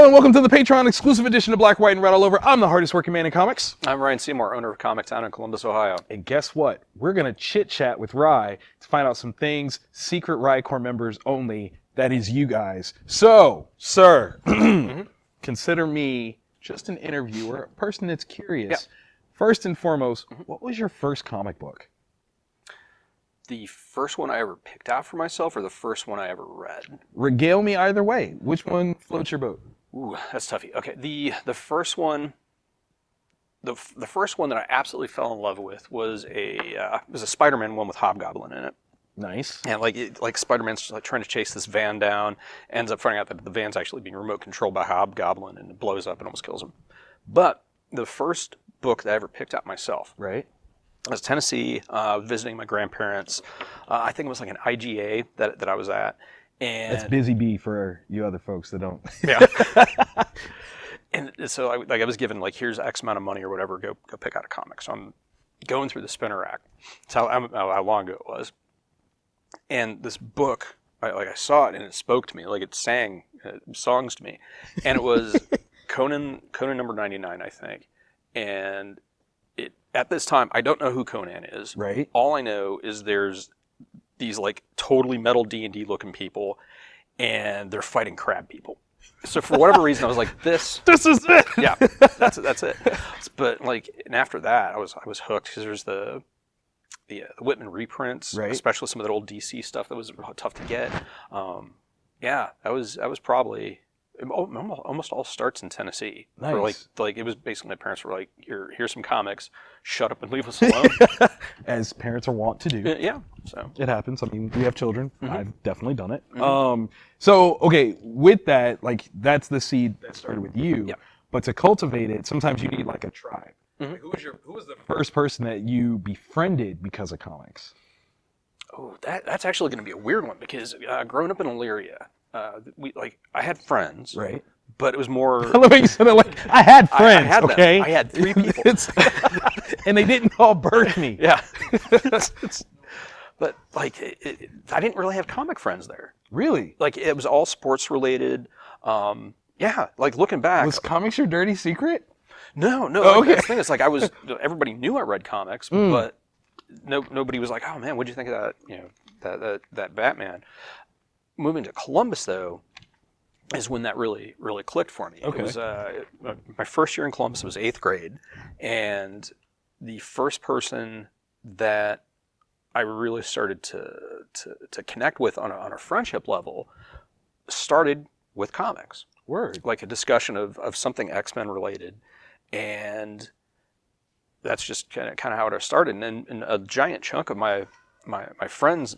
and welcome to the Patreon exclusive edition of Black, White, and Red All Over. I'm the hardest working man in comics. I'm Ryan Seymore, owner of Comic Town in Columbus, Ohio. And guess what? We're going to chit-chat with Rye to find out some things, secret Rye Corps members only, that is you guys. So, sir, consider me just an interviewer, a person that's curious. Yeah. First and foremost, what was your first comic book? The first one I ever picked out for myself, or the first one I ever read? Regale me either way. Which one floats your boat? Ooh, that's toughy. Okay, the first one, the first one that I absolutely fell in love with was a Spider-Man one with Hobgoblin in it. Nice. And like Spider-Man's like trying to chase this van down, ends up finding out that the van's actually being remote controlled by Hobgoblin, and it blows up and almost kills him. But the first book that I ever picked out myself, Right. I was in Tennessee, visiting my grandparents. I think it was like an IGA that I was at. And That's busy bee for you other folks that don't. Yeah. And so I was given like, here's X amount of money or whatever, go pick out a comic. So I'm going through the spinner rack. That's how long ago it was. And this book, I saw it and it spoke to me, like it sang songs to me. And it was Conan number 99, I think. And at this time, I don't know who Conan is. Right. All I know is there's these like totally metal D&D looking people, and they're fighting crab people. So for whatever reason, I was like, this is it. Yeah, that's it. But like, and after that, I was hooked because there's the Whitman reprints, Right. especially some of that old DC stuff that was tough to get. Yeah, that was probably. Almost all starts in Tennessee. Nice. For like it was basically my parents were like, here's some comics, shut up and leave us alone. As parents are wont to do. Yeah, so It happens. I mean, we have children. I've definitely done it. Mm-hmm. So, okay, with that, like, that's the seed that started with you. Yeah. But to cultivate it, sometimes you need, like, a tribe. Mhm. Like, who was the first person that you befriended because of comics? Oh, that's actually going to be a weird one because growing up in Elyria, I had friends, Right. but it was more. I love how you said it like, I had friends, I had them. okay? I had 3 people. And they didn't all birth me. Yeah. But like, I didn't really have comic friends there. Really? Like, it was all sports related. Yeah, like looking back. Was comics your dirty secret? No. Oh, okay. The thing is, like, everybody knew I read comics, but nobody was like, "Oh man, what'd you think of that? That Batman." Moving to Columbus, though, is when that really clicked for me. Okay. It was my first year in Columbus was 8th grade, and the first person that I really started to connect with on a friendship level started with comics. Word. Like a discussion of something X-Men related, and that's just kind of how it started. And a giant chunk of my friends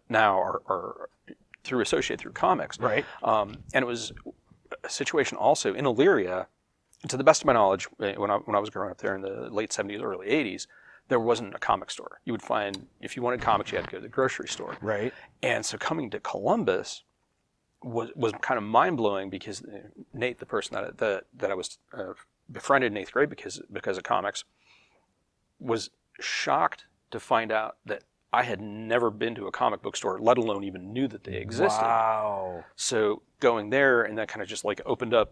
now are associated through comics. Right. And it was a situation also in Elyria, to the best of my knowledge, when I was growing up there in the late 70s, early 80s, there wasn't a comic store. You would find, if you wanted comics, you had to go to the grocery store. Right. And so coming to Columbus was kind of mind-blowing because Nate, the person that I was befriended in 8th grade because of comics, was shocked to find out that I had never been to a comic book store, let alone even knew that they existed. Wow. So going there, and that kind of just like opened up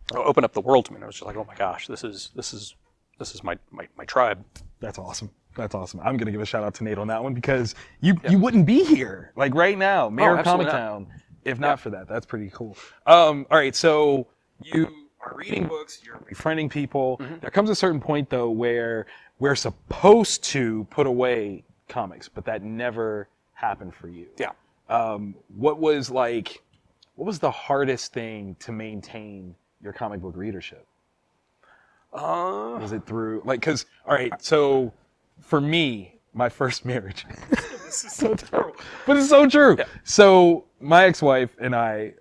the world to me. And I was just like, oh my gosh, this is my tribe. That's awesome. That's awesome. I'm going to give a shout out to Nate on that one because you wouldn't be here like right now, Mayor of Comic Town, if not for that. That's pretty cool. All right, so you are reading books, you're befriending people. There comes a certain point though where we're supposed to put away comics, but that never happened for you. Yeah. What was the hardest thing to maintain your comic book readership? Was it through because all right, so for me, my first marriage. This is so terrible, but it's so true. Yeah. So my ex-wife and I,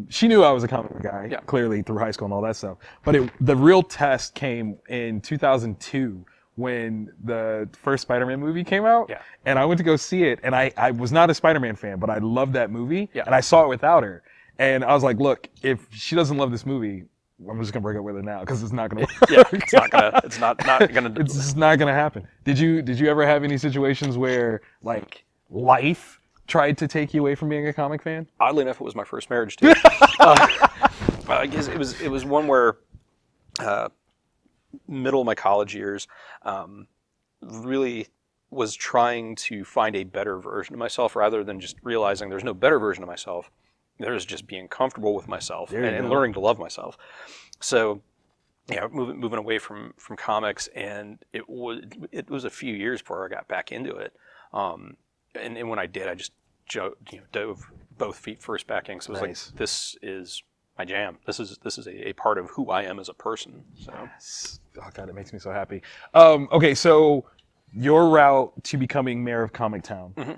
she knew I was a comic book guy, Yeah. clearly through high school and all that stuff. But the real test came in 2002 when the first Spider-Man movie came out. Yeah. And I went to go see it, and I was not a Spider-Man fan, but I loved that movie, Yeah. and I saw it without her. And I was like, look, if she doesn't love this movie, I'm just gonna break up with her now because it's not gonna work. Yeah, it's not gonna. It's just not gonna happen. Did you ever have any situations where like life tried to take you away from being a comic fan? Oddly enough, it was my first marriage too. I guess it was one where middle of my college years, really was trying to find a better version of myself rather than just realizing there's no better version of myself. There's just being comfortable with myself and learning to love myself. So, yeah, moving away from comics, and it was a few years before I got back into it. And when I did, I just dove both feet first back in. So it was like, this is my jam. This is a part of who I am as a person. So, yes. Oh God, it makes me so happy. Okay, so your route to becoming mayor of Comic Town. Mm-hmm.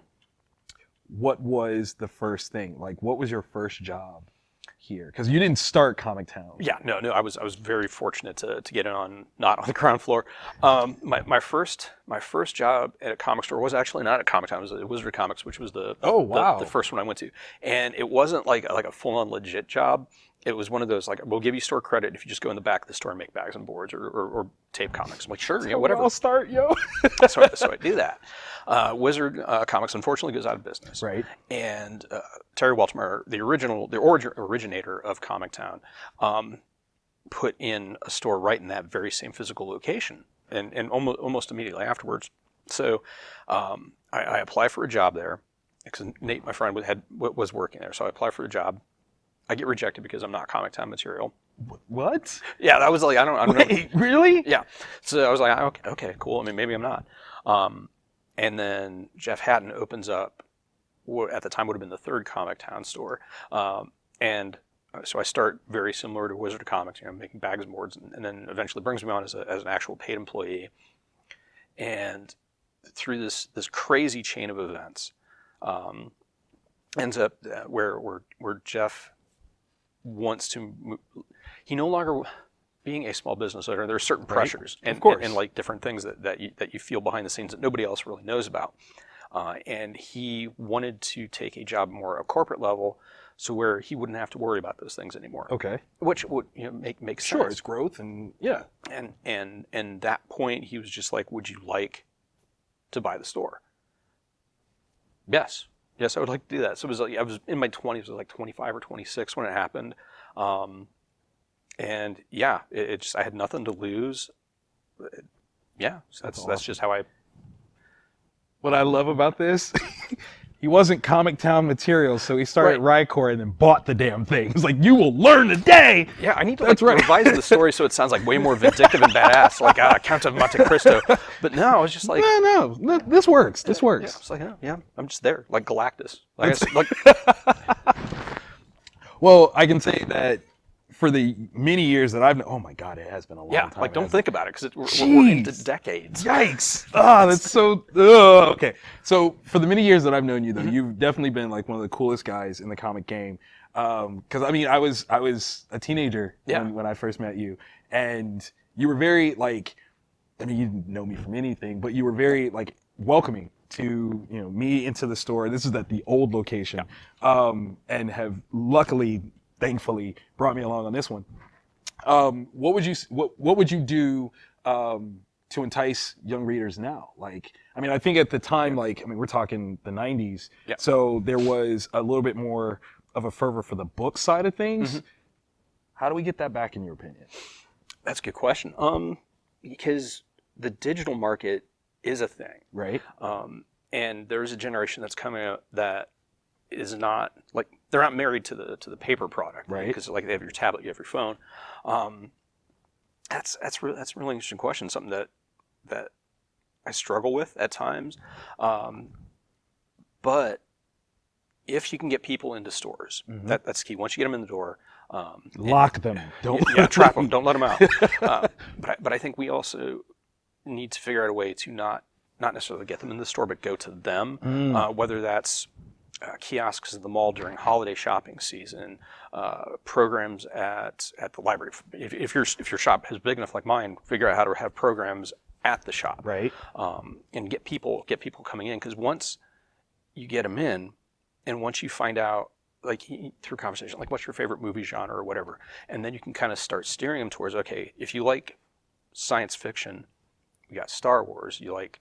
What was the first thing? Like, what was your first job here? Because you didn't start Comic Town. Yeah, no. I was very fortunate to get in not on the ground floor. My first job at a comic store was actually not at Comic Town. It was at Wizard Comics, which was the first one I went to, and it wasn't like a full on legit job. It was one of those, like, we'll give you store credit if you just go in the back of the store and make bags and boards or tape comics. I'm like, sure, whatever. I'll start, yo. so I do that. Wizard Comics unfortunately goes out of business. Right. And Terry Welchmeyer, the originator of Comic Town, put in a store right in that very same physical location, and almost immediately afterwards. So I apply for a job there because Nate, my friend, was working there. So I apply for a job. I get rejected because I'm not Comic Town material. What? Yeah, that was like, I don't Wait, know. Really? Yeah. So I was like, okay, cool. I mean, maybe I'm not. And then Jeff Hatton opens up what at the time would have been the third Comic Town store. And so I start very similar to Wizard Comics, making bags and boards, and then eventually brings me on as an actual paid employee. And through this crazy chain of events, ends up where Jeff wants to move. He no longer, being a small business owner, there are certain pressures and like different things that you feel behind the scenes that nobody else really knows about. And he wanted to take a job more at corporate level, so where he wouldn't have to worry about those things anymore. Okay. Which would make sense. Sure, it's growth and yeah. And that point he was just like, would you like to buy the store? Yes, I would like to do that. So it was like, I was in my 20s, I was like 25 or 26 when it happened. And yeah, it just, I had nothing to lose. Yeah, so that's just how I. What I love about this, he wasn't Comic Town material, so he started Rycor and then bought the damn thing. He's like, you will learn today. Yeah, I need to revise the story so it sounds like way more vindictive and badass, like Count of Monte Cristo. But no, I was just like, no, this works. This works. Yeah, it's like, yeah, I'm just there, like Galactus. Like, well, I can say that for the many years that I've known, oh my God, it has been a long time. Yeah, like don't think about it because we're into decades. Yikes. That's so, okay. So for the many years that I've known you though, you've definitely been like one of the coolest guys in the comic game. Cause I mean, I was a teenager when I first met you, and you were very like, I mean, you didn't know me from anything, but you were very like welcoming to me into the store. This is at the old location, and have luckily, thankfully, brought me along on this one. What would you do to entice young readers now? Like, I mean, I think at the time, like, I mean, we're talking the 90s, so there was a little bit more of a fervor for the book side of things. How do we get that back, in your opinion? That's a good question. Because the digital market is a thing, right? And there's a generation that's coming out that is not like, they're not married to the paper product, right? Because like they have your tablet, you have your phone. That's a really interesting question. Something that I struggle with at times. But if you can get people into stores, that's key. Once you get them in the door, lock them. Don't trap them. Don't let them out. But I think we also need to figure out a way to not necessarily get them in the store, but go to them. Whether that's kiosks at the mall during holiday shopping season, programs at the library. If your shop is big enough like mine, figure out how to have programs at the shop, right? And get people coming in, because once you get them in, and once you find out, like through conversation, like what's your favorite movie genre or whatever, and then you can kind of start steering them towards, okay, if you like science fiction, we got Star Wars. You like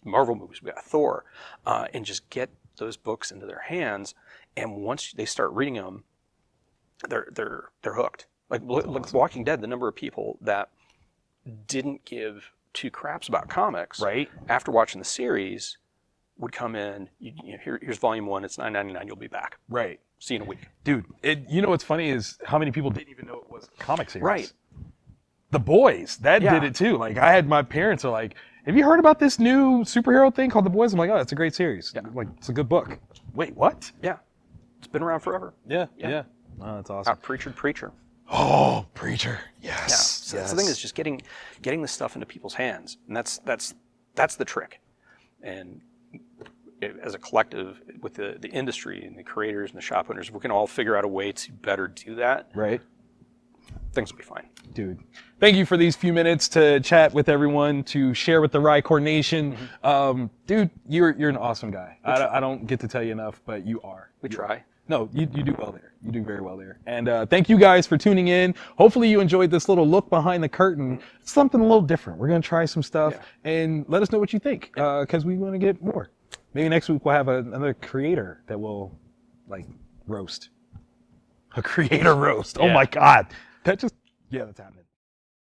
Marvel movies, we got Thor, and just get those books into their hands. And once they start reading them, they're hooked. Like Walking Dead, the number of people that didn't give two craps about comics Right. after watching the series would come in. Here's volume 1. It's $9.99. You'll be back. Right. See you in a week. Dude, you know what's funny is how many people didn't even know it was a comic series. Right. The Boys, that did it too. Like, I had my parents are like, have you heard about this new superhero thing called The Boys? I'm like, oh, it's a great series. Yeah. Like, it's a good book. Wait, what? Yeah. It's been around forever. Yeah. Oh, that's awesome. Preacher. Oh, Preacher. Yeah. Yes. So that's the thing is just getting the stuff into people's hands, and that's the trick. And as a collective with the industry and the creators and the shop owners, we can all figure out a way to better do that. Right. Things will be fine. Dude, thank you for these few minutes to chat with everyone, to share with the Rycore Nation. Dude, you're an awesome guy. I don't get to tell you enough, but you are. We try. No, you do well there. You do very well there. And thank you guys for tuning in. Hopefully you enjoyed this little look behind the curtain. It's something a little different. We're going to try some stuff and let us know what you think, because we want to get more. Maybe next week we'll have another creator that will, like, roast. A creator roast. Oh my God. That's happening.